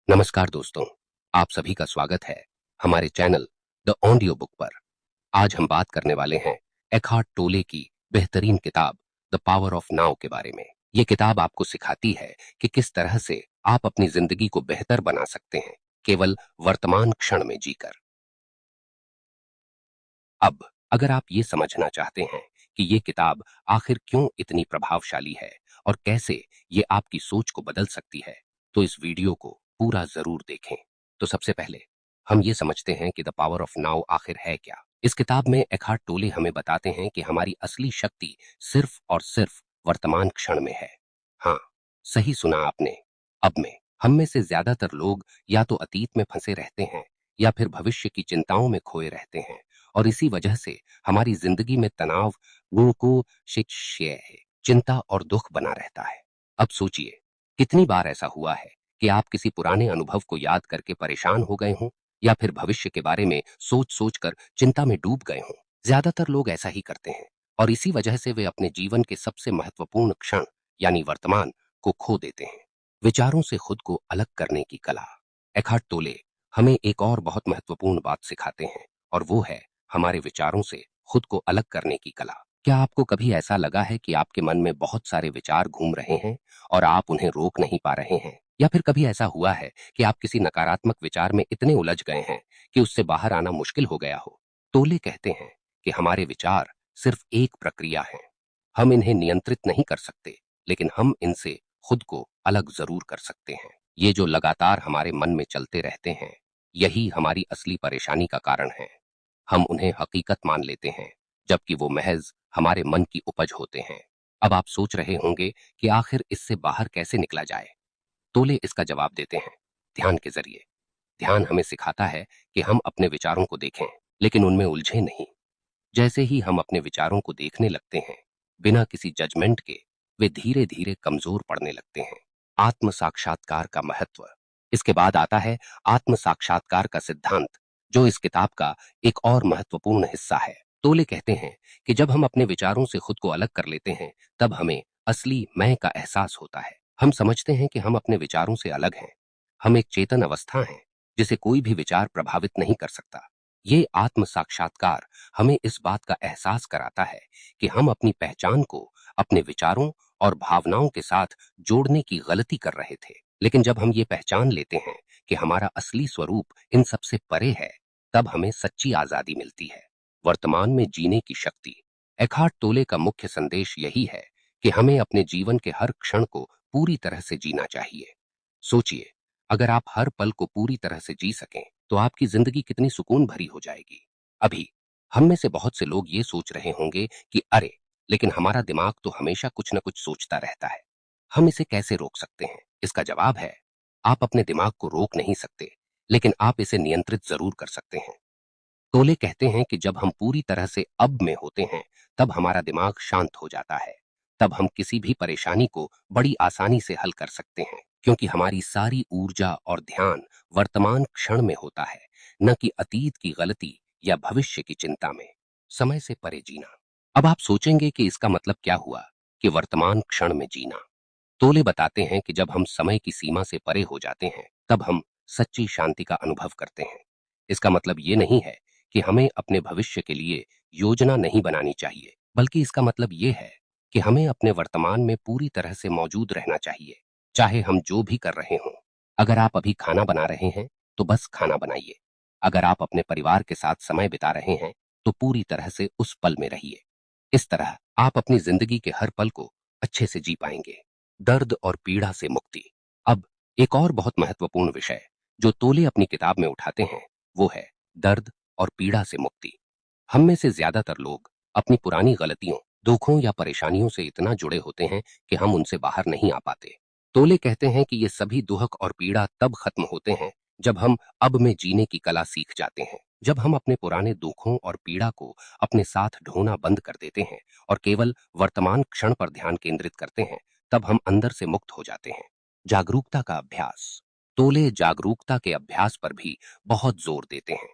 नमस्कार दोस्तों, आप सभी का स्वागत है हमारे चैनल द ऑडियो बुक पर। आज हम बात करने वाले हैं एकहार्ट टोले की बेहतरीन किताब द पावर ऑफ नाउ के बारे में। ये किताब आपको सिखाती है कि किस तरह से आप अपनी जिंदगी को बेहतर बना सकते हैं, केवल वर्तमान क्षण में जीकर। अब अगर आप ये समझना चाहते हैं कि ये किताब आखिर क्यों इतनी प्रभावशाली है और कैसे ये आपकी सोच को बदल सकती है, तो इस वीडियो को पूरा जरूर देखें। तो सबसे पहले हम ये समझते हैं कि द पावर ऑफ नाउ आखिर है क्या। इस किताब में एकहार्ट टोले हमें बताते हैं कि हमारी असली शक्ति सिर्फ और सिर्फ वर्तमान क्षण में है। हाँ, सही सुना आपने। अब में हम में से ज्यादातर लोग या तो अतीत में फंसे रहते हैं या फिर भविष्य की चिंताओं में खोए रहते हैं, और इसी वजह से हमारी जिंदगी में तनाव, गुण को शिक्षय है, चिंता और दुख बना रहता है। अब सोचिए, कितनी बार ऐसा हुआ है कि आप किसी पुराने अनुभव को याद करके परेशान हो गए हों या फिर भविष्य के बारे में सोच सोच कर चिंता में डूब गए हों। ज्यादातर लोग ऐसा ही करते हैं, और इसी वजह से वे अपने जीवन के सबसे महत्वपूर्ण क्षण यानी वर्तमान को खो देते हैं। विचारों से खुद को अलग करने की कला। एकहार्ट टोले हमें एक और बहुत महत्वपूर्ण बात सिखाते हैं, और वो है हमारे विचारों से खुद को अलग करने की कला। क्या आपको कभी ऐसा लगा है कि आपके मन में बहुत सारे विचार घूम रहे हैं और आप उन्हें रोक नहीं पा रहे हैं? या फिर कभी ऐसा हुआ है कि आप किसी नकारात्मक विचार में इतने उलझ गए हैं कि उससे बाहर आना मुश्किल हो गया हो? टोले कहते हैं कि हमारे विचार सिर्फ एक प्रक्रिया है। हम इन्हें नियंत्रित नहीं कर सकते, लेकिन हम इनसे खुद को अलग जरूर कर सकते हैं। ये जो लगातार हमारे मन में चलते रहते हैं, यही हमारी असली परेशानी का कारण है। हम उन्हें हकीकत मान लेते हैं, जबकि वो महज हमारे मन की उपज होते हैं। अब आप सोच रहे होंगे कि आखिर इससे बाहर कैसे निकला जाए। तोले इसका जवाब देते हैं, ध्यान के जरिए। ध्यान हमें सिखाता है कि हम अपने विचारों को देखें, लेकिन उनमें उलझे नहीं। जैसे ही हम अपने विचारों को देखने लगते हैं, बिना किसी जजमेंट के, वे धीरे धीरे कमजोर पड़ने लगते हैं। आत्म साक्षात्कार का महत्व। इसके बाद आता है आत्म साक्षात्कार का सिद्धांत, जो इस किताब का एक और महत्वपूर्ण हिस्सा है। तोले कहते हैं कि जब हम अपने विचारों से खुद को अलग कर लेते हैं, तब हमें असली मैं का एहसास होता है। हम समझते हैं कि हम अपने विचारों से अलग हैं। हम एक चेतन अवस्था हैं, जिसे कोई भी विचार प्रभावित नहीं कर सकता। ये आत्म साक्षात्कार हमें इस बात का एहसास कराता है कि हम अपनी पहचान को अपने विचारों और भावनाओं के साथ जोड़ने की गलती कर रहे थे। लेकिन जब हम ये पहचान लेते हैं कि हमारा असली स्वरूप इन सबसे परे है, तब हमें सच्ची आजादी मिलती है, वर्तमान में जीने की शक्ति। एकहार्ट टोले का मुख्य संदेश यही है कि हमें अपने जीवन के हर क्षण को पूरी तरह से जीना चाहिए। सोचिए, अगर आप हर पल को पूरी तरह से जी सकें, तो आपकी जिंदगी कितनी सुकून भरी हो जाएगी। अभी हम में से बहुत से लोग ये सोच रहे होंगे कि अरे, लेकिन हमारा दिमाग तो हमेशा कुछ न कुछ सोचता रहता है, हम इसे कैसे रोक सकते हैं? इसका जवाब है, आप अपने दिमाग को रोक नहीं सकते, लेकिन आप इसे नियंत्रित जरूर कर सकते हैं। टोले कहते हैं कि जब हम पूरी तरह से अब में होते हैं, तब हमारा दिमाग शांत हो जाता है। तब हम किसी भी परेशानी को बड़ी आसानी से हल कर सकते हैं, क्योंकि हमारी सारी ऊर्जा और ध्यान वर्तमान क्षण में होता है, न कि अतीत की गलती या भविष्य की चिंता में। समय से परे जीना। अब आप सोचेंगे कि इसका मतलब क्या हुआ कि वर्तमान क्षण में जीना। टोले बताते हैं कि जब हम समय की सीमा से परे हो जाते हैं, तब हम सच्ची शांति का अनुभव करते हैं। इसका मतलब ये नहीं है कि हमें अपने भविष्य के लिए योजना नहीं बनानी चाहिए, बल्कि इसका मतलब ये है कि हमें अपने वर्तमान में पूरी तरह से मौजूद रहना चाहिए, चाहे हम जो भी कर रहे हों। अगर आप अभी खाना बना रहे हैं, तो बस खाना बनाइए। अगर आप अपने परिवार के साथ समय बिता रहे हैं, तो पूरी तरह से उस पल में रहिए। इस तरह आप अपनी जिंदगी के हर पल को अच्छे से जी पाएंगे। दर्द और पीड़ा से मुक्ति। अब एक और बहुत महत्वपूर्ण विषय जो तोले अपनी किताब में उठाते हैं, वो है दर्द और पीड़ा से मुक्ति। हम में से ज्यादातर लोग अपनी पुरानी गलतियों, दुखों या परेशानियों से इतना जुड़े होते हैं कि हम उनसे बाहर नहीं आ पाते। तोले कहते हैं कि ये सभी दुख और पीड़ा तब खत्म होते हैं जब हम अब में जीने की कला सीख जाते हैं। जब हम अपने पुराने दुखों और पीड़ा को अपने साथ ढोना बंद कर देते हैं और केवल वर्तमान क्षण पर ध्यान केंद्रित करते हैं, तब हम अंदर से मुक्त हो जाते हैं। जागरूकता का अभ्यास। तोले जागरूकता के अभ्यास पर भी बहुत जोर देते हैं।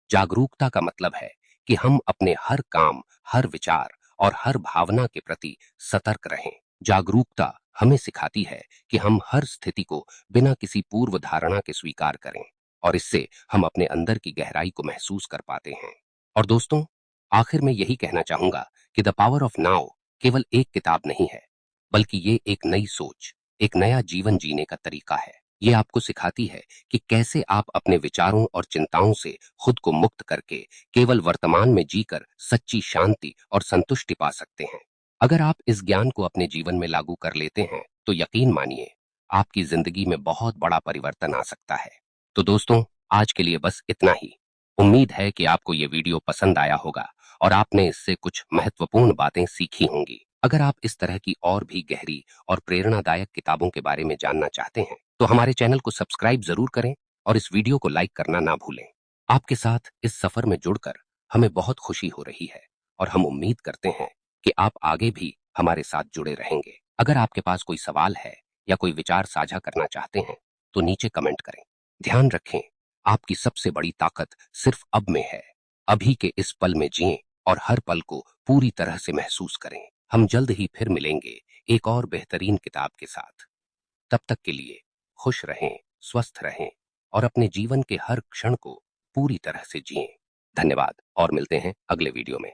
जागरूकता का मतलब है कि हम अपने हर काम, हर विचार और हर भावना के प्रति सतर्क रहें। जागरूकता हमें सिखाती है कि हम हर स्थिति को बिना किसी पूर्व धारणा के स्वीकार करें, और इससे हम अपने अंदर की गहराई को महसूस कर पाते हैं। और दोस्तों, आखिर में यही कहना चाहूंगा कि द पावर ऑफ नाउ केवल एक किताब नहीं है, बल्कि ये एक नई सोच, एक नया जीवन जीने का तरीका है। ये आपको सिखाती है कि कैसे आप अपने विचारों और चिंताओं से खुद को मुक्त करके केवल वर्तमान में जीकर सच्ची शांति और संतुष्टि पा सकते हैं। अगर आप इस ज्ञान को अपने जीवन में लागू कर लेते हैं, तो यकीन मानिए, आपकी जिंदगी में बहुत बड़ा परिवर्तन आ सकता है। तो दोस्तों, आज के लिए बस इतना ही। उम्मीद है कि आपको ये वीडियो पसंद आया होगा और आपने इससे कुछ महत्वपूर्ण बातें सीखी होंगी। अगर आप इस तरह की और भी गहरी और प्रेरणादायक किताबों के बारे में जानना चाहते हैं, तो हमारे चैनल को सब्सक्राइब जरूर करें और इस वीडियो को लाइक करना ना भूलें। आपके साथ इस सफर में जुड़कर हमें बहुत खुशी हो रही है, और हम उम्मीद करते हैं कि आप आगे भी हमारे साथ जुड़े रहेंगे। अगर आपके पास कोई सवाल है या कोई विचार साझा करना चाहते हैं, तो नीचे कमेंट करें। ध्यान रखें, आपकी सबसे बड़ी ताकत सिर्फ अब में है। अभी के इस पल में जिएं और हर पल को पूरी तरह से महसूस करें। हम जल्द ही फिर मिलेंगे एक और बेहतरीन किताब के साथ। तब तक के लिए खुश रहें, स्वस्थ रहें और अपने जीवन के हर क्षण को पूरी तरह से जिएं। धन्यवाद, और मिलते हैं अगले वीडियो में।